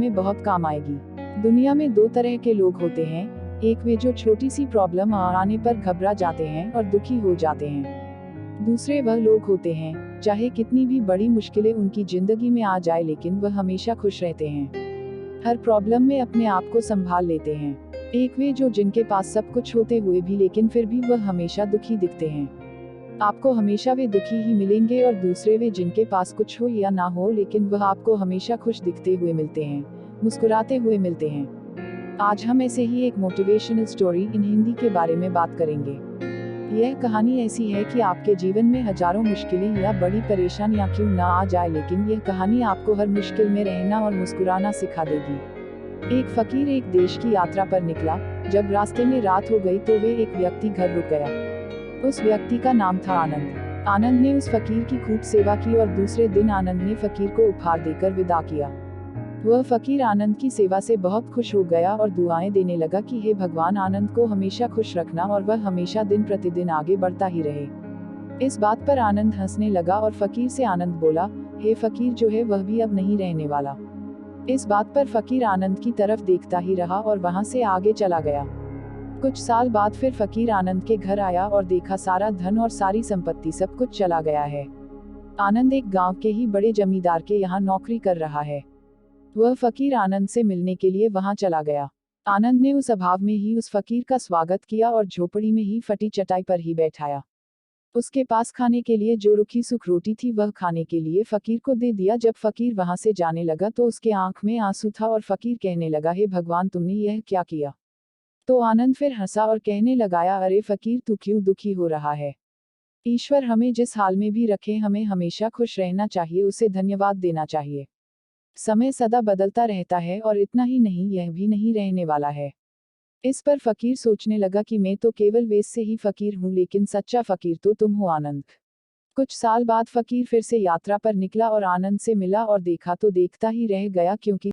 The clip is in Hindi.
में बहुत काम आएगी। दुनिया में दो तरह के लोग होते हैं, एक वे जो छोटी सी प्रॉब्लम आने पर घबरा जाते हैं और दुखी हो जाते हैं। दूसरे वह लोग होते हैं, चाहे कितनी भी बड़ी मुश्किलें उनकी जिंदगी में आ जाए लेकिन वह हमेशा खुश रहते हैं। हर प्रॉब्लम में अपने आप को संभाल लेते हैं। एक वे जो जिनके पास सब कुछ होते हुए भी लेकिन फिर भी वह हमेशा दुखी दिखते हैं। आपको हमेशा वे दुखी ही मिलेंगे। और दूसरे वे जिनके पास कुछ हो या ना हो लेकिन वह आपको हमेशा खुश दिखते हुए मिलते हैं, मुस्कुराते हुए मिलते हैं। आज हम ऐसे ही एक मोटिवेशनल स्टोरी इन हिंदी के बारे में बात करेंगे। यह कहानी ऐसी है कि आपके जीवन में हजारों मुश्किलें या बड़ी परेशानियां क्यों ना आ जाए, लेकिन यह कहानी आपको हर मुश्किल में रहना और मुस्कुराना सिखा देगी। एक फकीर एक देश की यात्रा पर निकला। जब रास्ते में रात हो गई तो वे एक व्यक्ति घर रुक गया। उस व्यक्ति का नाम था आनंद। आनंद ने उस फकीर की खूब सेवा की और दूसरे दिन आनंद ने फकीर को उपहार देकर विदा किया। वह फकीर आनंद की सेवा से बहुत खुश हो गया और दुआएं देने लगा कि हे भगवान, आनंद को हमेशा खुश रखना और वह हमेशा दिन प्रतिदिन आगे बढ़ता ही रहे। इस बात पर आनंद हंसने लगा और फकीर से आनंद बोला, हे फकीर, जो है वह भी अब नहीं रहने वाला। इस बात पर फकीर आनंद की तरफ देखता ही रहा और वहां से आगे चला गया। कुछ साल बाद फिर फकीर आनंद के घर आया और देखा सारा धन और सारी संपत्ति सब कुछ चला गया है। आनंद एक गांव के ही बड़े जमींदार के यहाँ नौकरी कर रहा है। वह फकीर आनंद से मिलने के लिए वहां चला गया। आनंद ने उस अभाव में ही उस फकीर का स्वागत किया और झोपड़ी में ही फटी चटाई पर ही बैठाया। उसके पास खाने के लिए जो रूखी सूख रोटी थी वह खाने के लिए फकीर को दे दिया। जब फकीर वहां से जाने लगा तो उसके आंख में आंसू था और फकीर कहने लगा, हे भगवान, तुमने यह क्या किया? तो आनंद फिर हंसा और कहने लगाया, अरे फकीर, तू क्यों दुखी हो रहा है? ईश्वर हमें जिस हाल में भी रखे हमें हमेशा खुश रहना चाहिए, उसे धन्यवाद देना चाहिए। समय सदा बदलता रहता है और इतना ही नहीं, यह भी नहीं रहने वाला है। इस पर फकीर सोचने लगा कि मैं तो केवल वेश से ही फकीर हूँ, लेकिन सच्चा फकीर तो तुम हो आनंद। कुछ साल बाद फकीर फिर से यात्रा पर निकला और आनंद से मिला और देखा तो देखता ही रह गया, क्योंकि